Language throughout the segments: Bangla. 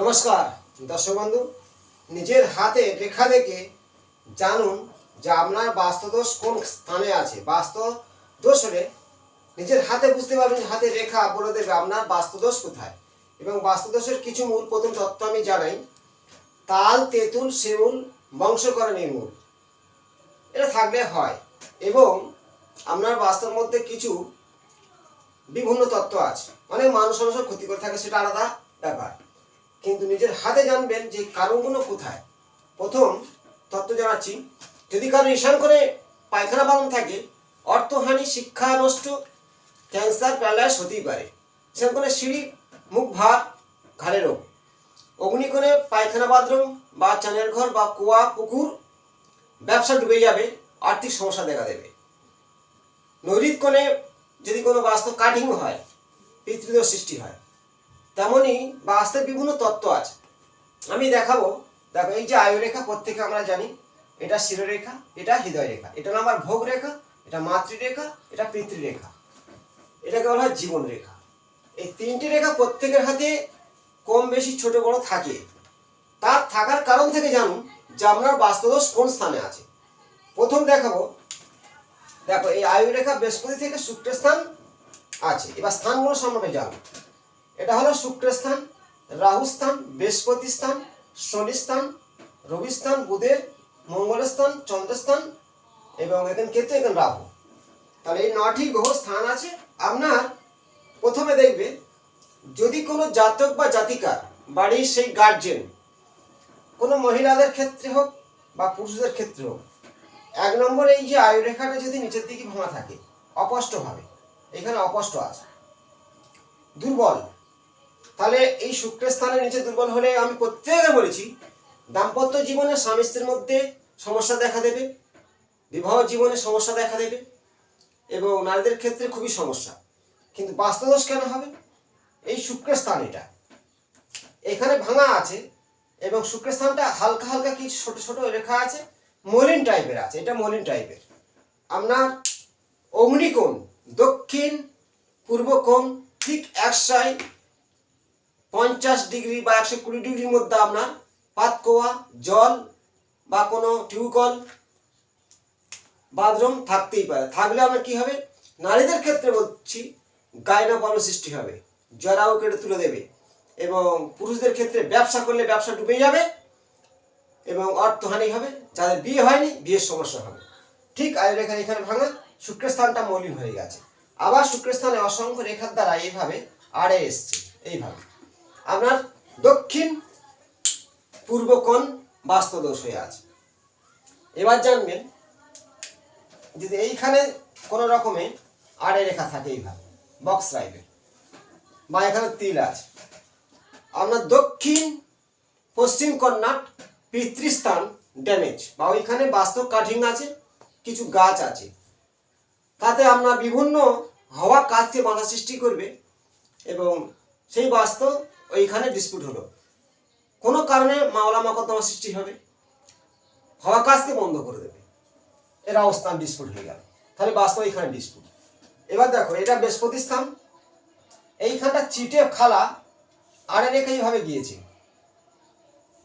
নমস্কার দর্শক বন্ধু, নিজের হাতে রেখা দেখে জানুন যে আপনার বাস্তুদোষ কোন স্থানে আছে। বাস্তুদোষ হলে নিজের হাতে বুঝতে পারবেন যে হাতে রেখা বলে দেবে আপনার বাস্তুদোষ কোথায়। এবং বাস্তুদোষের কিছু মূল প্রথম তত্ত্ব আমি জানাই। তাল, তেঁতুল, শিমুল বংশ করে নির্মূল, এটা থাকলে হয়। এবং আপনার বাস্তুর মধ্যে কিছু বিভিন্ন তত্ত্ব আছে। অনেক মানুষ ক্ষতি করে থাকে, সেটা আলাদা ব্যাপার, কিন্তু নিজের হাতে জানবেন যে কারণগুলো কোথায়। প্রথম তত্ত্ব জানাচ্ছি, যদি কারো ঈশান করে পায়খানা বারণ থাকে, অর্থহানি, শিক্ষা নষ্ট, ক্যান্সার, প্যারালাইস হতেই পারে। ঈশান করে সিঁড়ি, মুখ ভার, ঘাড়ে রোগ। অগ্নিকোণে পায়খানা বাথরুম বা চানের ঘর বা কুয়া, পুকুর, ব্যবসা ডুবে যাবে, আর্থিক সমস্যা দেখা দেবে। নৈরিত কোণে যদি কোনো বাস্তু কাঠিং হয়, পিতৃদোষ সৃষ্টি হয়। তেমনই বাস্তুর বিভিন্ন তত্ত্ব আছে, আমি দেখাবো। দেখো, এই যে আয়ুরেখা প্রত্যেকে আমরা জানি, এটা শিরোরেখা, এটা হৃদয় রেখা, এটা আমার ভোগ রেখা, এটা মাতৃরেখা, এটা পিতৃরেখা, এটাকে বলা হয় জীবন রেখা। এই তিনটি রেখা প্রত্যেকের হাতে কম বেশি ছোট বড় থাকে। তার থাকার কারণ থেকে জানুন যে আপনার বাস্তুদোষ কোন স্থানে আছে। প্রথম দেখাবো, দেখো এই আয়ুরেখা বৃহস্পতি থেকে শুক্রের স্থান আছে। এবার স্থানগুলো সম্পর্কে জানুন। এটা হলো শুক্রের স্থান, রাহু স্থান, বৃহস্পতি স্থান, শনি স্থান, রবি স্থান, বুধের, মঙ্গলের স্থান, চন্দ্রের স্থান, এবং এখানে কেতু, এখানে রাহু। তাহলে এই 9টি গ্রহ স্থান আছে। আপনার প্রথমে দেখবে, যদি কোনো জাতক বা জাতিকার বাড়ির সেই গার্জেন, কোনো মহিলাদের ক্ষেত্রে হোক বা পুরুষদের ক্ষেত্রে হোক, 1 নম্বর এই যে আয়ুরেখাটা যদি নিচের দিকে ভাঙা থাকে অস্পষ্টভাবে, এখানে অস্পষ্ট আছে, দুর্বল, তাহলে এই শুক্রের স্থানের নিচে দুর্বল হলে আমি প্রত্যেকে বলেছি দাম্পত্য জীবনে স্বামী স্ত্রীর মধ্যে সমস্যা দেখা দেবে, বিবাহ জীবনে সমস্যা দেখা দেবে, এবং নারীদের ক্ষেত্রে খুবই সমস্যা। কিন্তু বাস্তুদোষ কেন হবে? এই শুক্রের স্থান এটা এখানে ভাঙা আছে, এবং শুক্রের স্থানটা হালকা হালকা কিছু ছোট ছোট রেখা আছে, মলিন টাইপের আছে। এটা মলিন টাইপের। আপনার অগ্নিকোণ দক্ষিণ পূর্ব কোণ ঠিক 150 ডিগ্রি বা 120 ডিগ্রির মধ্যে আপনার পাতকোয়া, জল বা কোনো টিউবওয়েল, বাথরুম থাকতেই পারে। থাকলে আপনার কি হবে? নারীদের ক্ষেত্রে বলছি গাইনা প্রবলেম সৃষ্টি হবে, জরাও কেটে তুলে দেবে। এবং পুরুষদের ক্ষেত্রে ব্যবসা করলে ব্যবসা ডুবে যাবে এবং অর্থহানি হবে। যাদের বিয়ে হয়নি, বিয়ের সমস্যা হবে। ঠিক আয়ুরেখা এখানে ভাঙা, শুক্রের স্থানটা মলিন হয়ে গেছে। আবার শুক্রের স্থানে অসংখ্য রেখার দ্বারা এইভাবে আড়ে এসছে। এইভাবে আপনার দক্ষিণ পূর্ব কোণ বাস্তুদোষ হয়ে আছে। এবার জানবেন, যদি এইখানে কোনো রকমে আড়ে রেখা থাকে এইভাবে বক্স টাইপের, বা এখানে তিল আছে, আপনার দক্ষিণ পশ্চিম কর্নাট পিতৃস্থান ড্যামেজ, বা ওইখানে বাস্তু কাঠিং আছে, কিছু গাছ আছে, তাতে আপনার বিভিন্ন হওয়া কাজকে বাধা সৃষ্টি করবে, এবং সেই বাস্তু ওইখানে ডিসপিউট হলো, কোনো কারণে মামলা মোকদ্দমা সৃষ্টি হবে, হওয়া কাজকে বন্ধ করে দেবে, এর অবস্থান ডিসপিউট হয়ে গেল। তাহলে বাস্তু এইখানে ডিসপিউট। এবার দেখো, এটা বৃহস্পতি স্থান, এইখানটা চিটে খালা আড়ে রেখা এইভাবে গিয়েছে,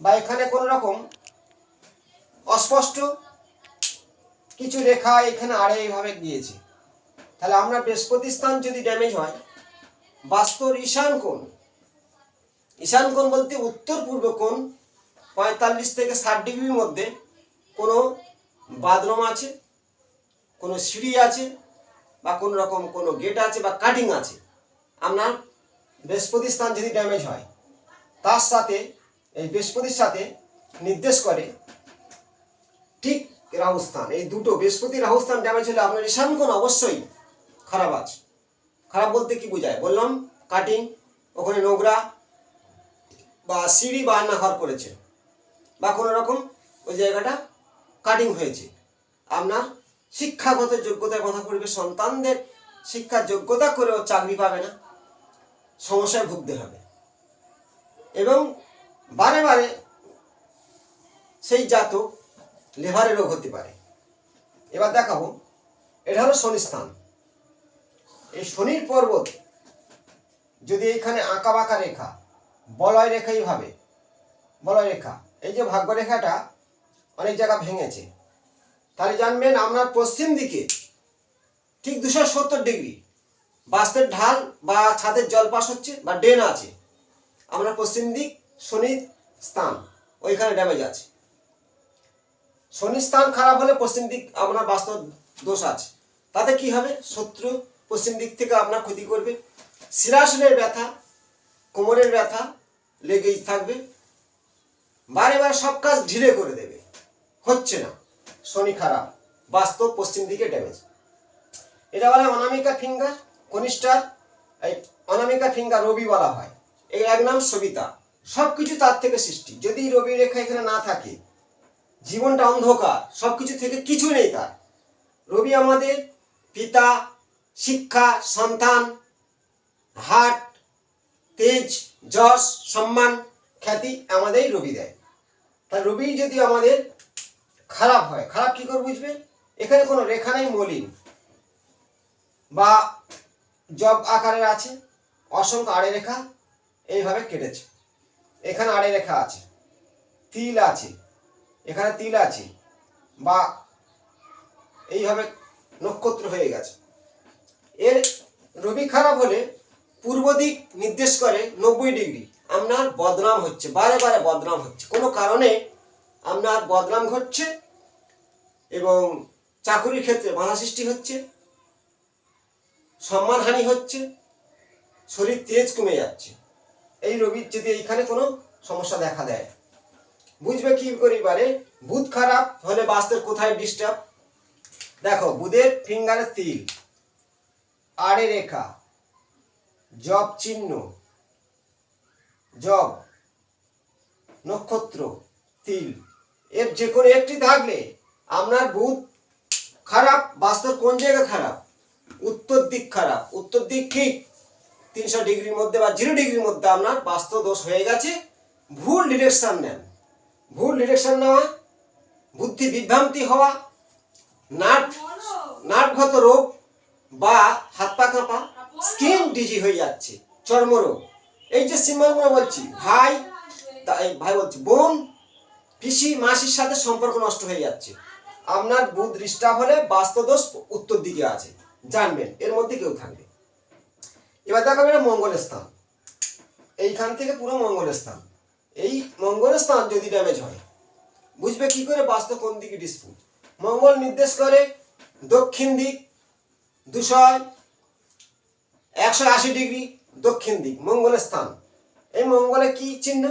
বা এখানে কোনো রকম অস্পষ্ট কিছু রেখা এখানে আড়ে এইভাবে গিয়েছে। তাহলে আমরা বৃহস্পতি স্থান যদি ড্যামেজ হয়, বাস্তুর ঈশান কোণ, ঈশান কোণ বলতে উত্তর পূর্ব কোণ 45 থেকে 60 ডিগ্রির মধ্যে কোনো বাথরুম আছে, কোনো সিঁড়ি আছে, বা কোনো রকম কোনো গেট আছে বা কাটিং আছে, আপনার বৃহস্পতি স্থান যদি ড্যামেজ হয়, তার সাথে এই বৃহস্পতির সাথে নির্দেশ করে ঠিক রাহু স্থান। এই দুটো বৃহস্পতি রাহু স্থান ড্যামেজ হলে আপনার ঈশান কোণ অবশ্যই খারাপ আছে। খারাপ বলতে কি বোঝায় বললাম, কাটিং, ওখানে নোংরা বা সিঁড়ি বা রান্নাঘর করেছে, বা কোনো রকম ওই জায়গাটা কাটিং হয়েছে, আপনার শিক্ষাগত যোগ্যতার কথা পড়বে, সন্তানদের শিক্ষার যোগ্যতা করেও চাকরি পাবে না, সমস্যায় ভুগতে হবে, এবং বারে বারে সেই জাতক লিভারের রোগ হতে পারে। এবার দেখাবো, এটা হলো শনি স্থান। এই শনির পর্বত যদি এইখানে আঁকা বাঁকা রেখা, বলয় রেখা এইভাবে বলয় রেখা, এই যে ভাগ্য রেখাটা অনেক জায়গা ভেঙেছে, তাহলে জানবেন আপনার পশ্চিম দিকে ঠিক 270 ডিগ্রি বাস্তের ঢাল বা ছাদের জল পাস হচ্ছে বা ড্রেন আছে, আপনার পশ্চিম দিক শনির স্থান, ওইখানে ড্যামেজ আছে। শনির স্থান খারাপ হলে পশ্চিম দিক আপনার বাস্তু দোষ আছে, তাতে কি হবে, শত্রু পশ্চিম দিক থেকে আপনার ক্ষতি করবে, শিরাশনের ব্যথা, কোমরের ব্যথা লেগেই থাকবে, বারে বারে সব কাজ ঢিলে করে দেবে, হচ্ছে না, শনি খারাপ, বাস্তব পশ্চিম দিকে ড্যামেজ। এটা বলা হয় অনামিকা ফিঙ্গার কনিষ্ঠার, এই অনামিকা ফিঙ্গার রবি বলা হয়, এই এক নাম সবিতা, সব কিছু তার থেকে সৃষ্টি। যদি রবি রেখা এখানে না থাকে জীবনটা অন্ধকার, সব কিছু থেকে কিছু নেই তার। রবি আমাদের পিতা, শিক্ষা, সন্তান, হাট, তেজ, যশ, সম্মান, খ্যাতি আমাদের রবি দেয়। তাই রবি যদি আমাদের খারাপ হয়, খারাপ কি করে বুঝবে, এখানে কোনো রেখা নেই মলিন বা জব আকারের আছে, অসংখ্য আড়ে রেখা এইভাবে কেটেছে, এখানে আড়ে রেখা আছে, তিল আছে, এখানে তিল আছে, বা এইভাবে নক্ষত্র হয়ে গেছে। এর রবি খারাপ হলে পূর্ব দিক নির্দেশ করে 90 ডিগ্রি, আপনার বদনাম হচ্ছে, বারে বারে বদনাম হচ্ছে, কোনো কারণে আপনার বদনাম ঘটছে এবং চাকুরির ক্ষেত্রে বাধা সৃষ্টি হচ্ছে, সম্মানহানি হচ্ছে, শরীর তেজ কমে যাচ্ছে। এই রবির যদি এইখানে কোনো সমস্যা দেখা দেয়, বুঝবে কি করে পারে, বুধ খারাপ হলে বাস্তের কোথায় ডিস্টার্ব, দেখো বুধের ফিঙ্গারে তিল, আড়ে রেখা, জব চিহ্ন, জব নক্ষত্র, তিল, এর যে কোনো একটি থাকলে আপনার বুধ খারাপ, বাস্তর কোন জায়গা খারাপ, উত্তর দিক খারাপ, উত্তর দিক ঠিক 300 ডিগ্রির মধ্যে বা 0 ডিগ্রির মধ্যে আপনার বাস্তু দোষ হয়ে গেছে, ভুল ডিরেকশন নেন, ভুল ডিরেকশন নেওয়া, বুদ্ধি বিভ্রান্তি হওয়া, নাটগত রোগ বা হাত পা কাঁপা, স্কিন ডিজি হয়ে যাচ্ছে, চর্মরোগ, এই যে সিম্বলগুলো বলছি, ভাই ভাই বলছি বোন, পিসি, মাসির সাথে সম্পর্ক নষ্ট হয়ে যাচ্ছে, আপনার বুধ ডিস্টার্ব হলে বাস্তু দোষ উত্তর দিকে আছে, জানবেন এর মধ্যে কেউ থাকবে। এবার দেখাবেন এটা মঙ্গলের স্থান, এইখান থেকে পুরো মঙ্গলের স্থান, এই মঙ্গলের স্থান যদি ড্যামেজ হয় বুঝবে কি করে বাস্তু কোন দিকে ডিসপুট। মঙ্গল নির্দেশ করে দক্ষিণ দিক 180 ডিগ্রি দক্ষিণ দিক মঙ্গলের স্থান। এই মঙ্গলে কি চিহ্ন,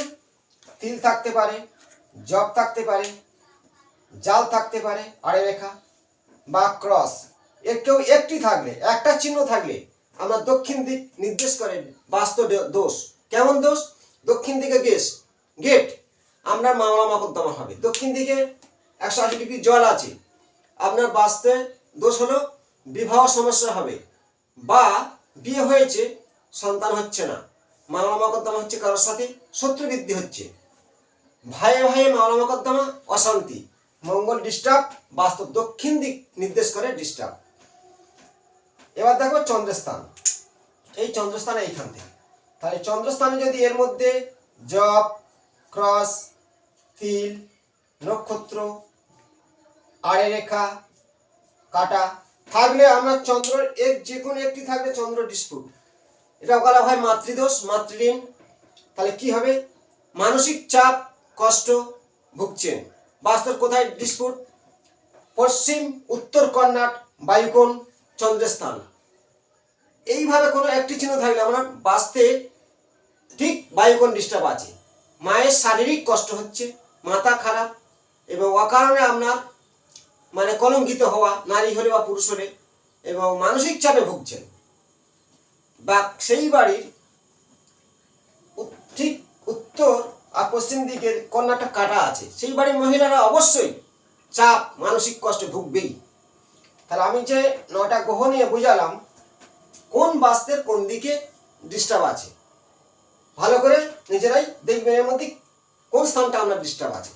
তিল থাকতে পারে, জব থাকতে পারে, জাল থাকতে পারে আড়ে রেখা বা ক্রস, এর কেউ একটি থাকলে, একটা চিহ্ন থাকলে আমরা দক্ষিণ দিক নির্দেশ করে বাস্তু দোষ। কেমন দোষ, দক্ষিণ দিকে গেট আপনার মামলা মকদ্দমা হবে, দক্ষিণ দিকে 180 ডিগ্রি জল আছে, আপনার বাস্তে দোষ হলো বিবাহ সমস্যা হবে, বা বিয়ে হয়েছে সন্তান হচ্ছে না, মামলা মকদ্দমা হচ্ছে, কারোর সাথে শত্রু বৃদ্ধি হচ্ছে, ভাইয়ে ভাইয়ে মামলা মকদ্দমা, অশান্তি, মঙ্গল ডিস্টার্ব, বাস্তব দক্ষিণ দিক নির্দেশ করে ডিস্টার্ব। এবার দেখো চন্দ্রস্থান, এই চন্দ্রস্থান এইখান থেকে, তাহলে চন্দ্রস্থানে যদি এর মধ্যে জব, ক্রস, তিল, নক্ষত্র, আড়ে রেখা, কাটা থাকলে আমরা চন্দ্র এর যে কোনো একটি থাকলে চন্দ্র ডিসপুট, এটা বলা হয় মাতৃদোষ, মাতৃঋণ। তাহলে কি হবে, মানসিক চাপ, কষ্ট ভুগছেন, বাস্তব কোথায় ডিসপুট, পশ্চিম উত্তর কর্ণাট, বায়ুকোণ, চন্দ্রস্থান, এইভাবে কোনো একটি চিহ্ন থাকলে আমরা বাস্তে ঠিক বায়ুকোণ ডিস্টার্ব আছে, মায়ের শারীরিক কষ্ট হচ্ছে, মাথা খারাপ এবং অকারণে আপনার মানে কলঙ্কিত হওয়া, নারী হলে বা পুরুষ হলে, এবং মানসিক চাপে ভুগছেন, বা সেই বাড়ির ঠিক উত্তর আর পশ্চিম দিকের কন্যাটা কাটা আছে, সেই বাড়ির মহিলারা অবশ্যই চাপ মানসিক কষ্টে ভুগবেই। তাহলে আমি যে 9টা গ্রহ নিয়ে বুঝালাম কোন বাস্তের কোন দিকে ডিস্টার্ব আছে, ভালো করে নিজেরাই দেখবেন এর মধ্যে কোন স্থানটা আপনার ডিস্টার্ব আছে,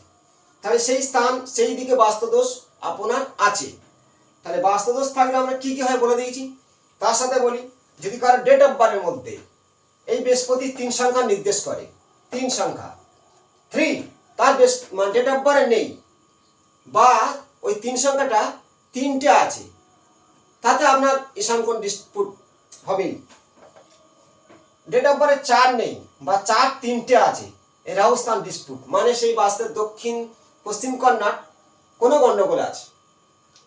তাহলে সেই স্থান সেই দিকে বাস্তুদোষ আপনার আছে। তাহলে বাস্তুদোষ থাকলে আমরা কি কি হয় বলে দিয়েছি, তার সাথে বলি যদি কারো ডেট অফ বার্থের মধ্যে এই বৃহস্পতি 3 সংখ্যা নির্দেশ করে, 3 সংখ্যা 3 তার বেশ মানে ডেট অফ বার্থে নেই, বা ওই 3 সংখ্যাটা 3টে আছে, তাতে আপনার ঈশানকোণ ডিসপুট হবেই। ডেট অফ বার্থে 4 নেই বা 4 3টে আছে, এই রাহুস্থান ডিসপুট, মানে সেই বাস্তুর দক্ষিণ পশ্চিম কর্নার কোনো গণ্ডগোল আছে।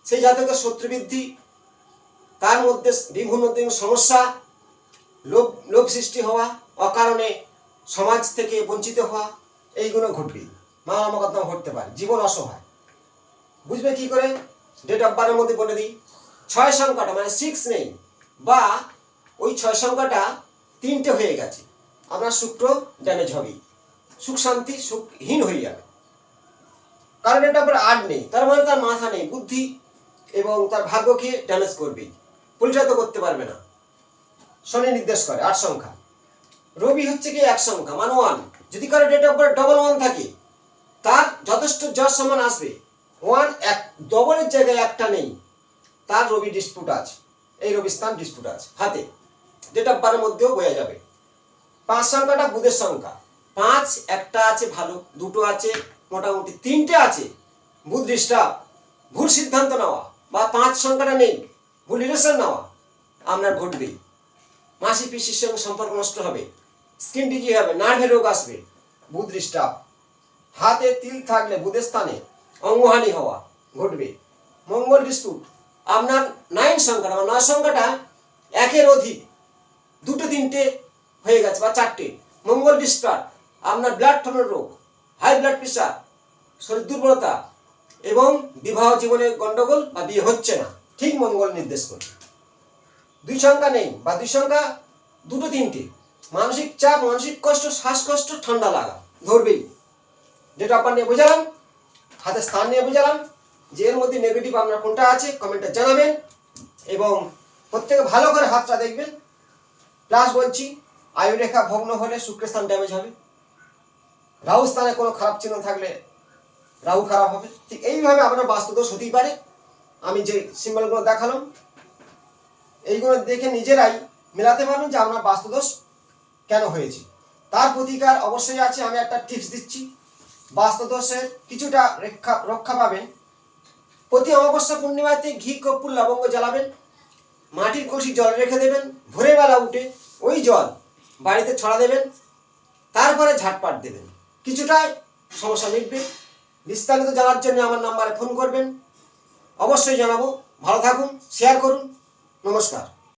সেই জাতকের শত্রু বৃদ্ধি, তার মধ্যে বিভিন্ন সমস্যা, লোভ সৃষ্টি হওয়া, অকারণে সমাজ থেকে বঞ্চিত হওয়া, এইগুলো ঘটবে। মামলা মোকদ্দমা ঘটতে পারে, জীবন অসহায়। বুঝবে কি করে? ডেট অফ বার্থের মধ্যে বলে দিই, 6 সংখ্যাটা মানে 6 নেই, বা ওই 6 সংখ্যাটা 3টে হয়ে গেছে, আপনার শুক্র ড্যামেজ হবেই, সুখ শান্তি সুখহীন হয়ে যাবে। কারণ ডেট অফ বার্থ 8 নেই, তার মানে তার মাথা নেই, বুদ্ধি এবং তার ভাগ্যকে ড্যামেজ করবেই, পরিচালিত করতে পারবে না। শনি নির্দেশ করে 8 সংখ্যা। রবি হচ্ছে কি 1 সংখ্যা মানে 1। যদি কারো ডেট অফ বার্থ 1 থাকে, তার যথেষ্ট যশ সম্মান আসবে। 1 এক ডবলের জায়গায় একটা নেই, তার রবি ডিসপুট আছে, এই রবি স্থান ডিসপুট আছে হাতে, ডেট অফ বার্থের মধ্যেও বোঝা যাবে। 5 সংখ্যাটা বুধের সংখ্যা, 5 একটা আছে ভালো, 2টো আছে মোটামুটি, 3টে আছে বুধ ডিস্টার্ব, ভুল সিদ্ধান্ত নেওয়া, বা 5 সংখ্যাটা নেই ভুল ডিসিশন নেওয়া আপনার ঘটবেই। মাসি পিসির সঙ্গে সম্পর্ক নষ্ট হবে, স্কিন ডিজিজ হবে, নার্ভের রোগ আসবে, বুধ ডিস্টার্ব। হাতে তিল থাকলে বুধের স্থানে অঙ্গহানি হওয়া ঘটবে। মঙ্গল ডিসপুট, আপনার 9 সংখ্যাটা বা 9 সংখ্যাটা একের অধিক, 2টো 3টে হয়ে গেছে বা 4টে, মঙ্গল ডিস্টার্ব। আপনার ব্লাড টোনের রোগ, হাই ব্লাড প্রেশার, শরীর দুর্বলতা এবং বিবাহ জীবনে গন্ডগোল বা বিয়ে হচ্ছে না, ঠিক মঙ্গল নির্দেশ করে। 2 সংখ্যা নেই বা 2 সংখ্যা 2টো 3টে, মানসিক চাপ, মানসিক কষ্ট, শ্বাসকষ্ট, ঠান্ডা লাগা ধরবেই। যেটা আপনার নিয়ে বোঝালাম, হাতে স্থান নিয়ে বোঝালাম, যে এর মধ্যে নেগেটিভ আপনার কোনটা আছে কমেন্টে জানাবেন, এবং প্রত্যেকে ভালো করে হাতটা দেখবেন। প্লাস বলছি, আয়ুরেখা ভগ্ন হলে শুক্রের স্থান ড্যামেজ হবে, রাহু স্থানে কোনো খারাপ চিহ্ন থাকলে রাহু খারাপ হবে। ঠিক এইভাবে আপনার বাস্তুদোষ হতেই পারে। আমি যে সিম্বলগুলো দেখালাম, এইগুলো দেখে নিজেরাই মেলাতে পারবেন যে আপনার বাস্তুদোষ কেন হয়েছে। তার প্রতিকার অবশ্যই আছে, আমি একটা টিপস দিচ্ছি। বাস্তুদোষের কিছুটা রক্ষা পাবেন। প্রতি অমাবস্যা পূর্ণিমাতে ঘি কর্পূর লবঙ্গ জ্বালাবেন, মাটির কলসি জল রেখে দেবেন, ভোরবেলা উঠে ওই জল বাড়িতে ছড়া দেবেন, তারপরে ঝাটপাট দেবেন, কিছুটাই সমস্যা মিটবে। বিস্তারিত জানার জন্য আমার নাম্বারে ফোন করবেন, অবশ্যই জানাবো। ভালো থাকুন, শেয়ার করুন, নমস্কার।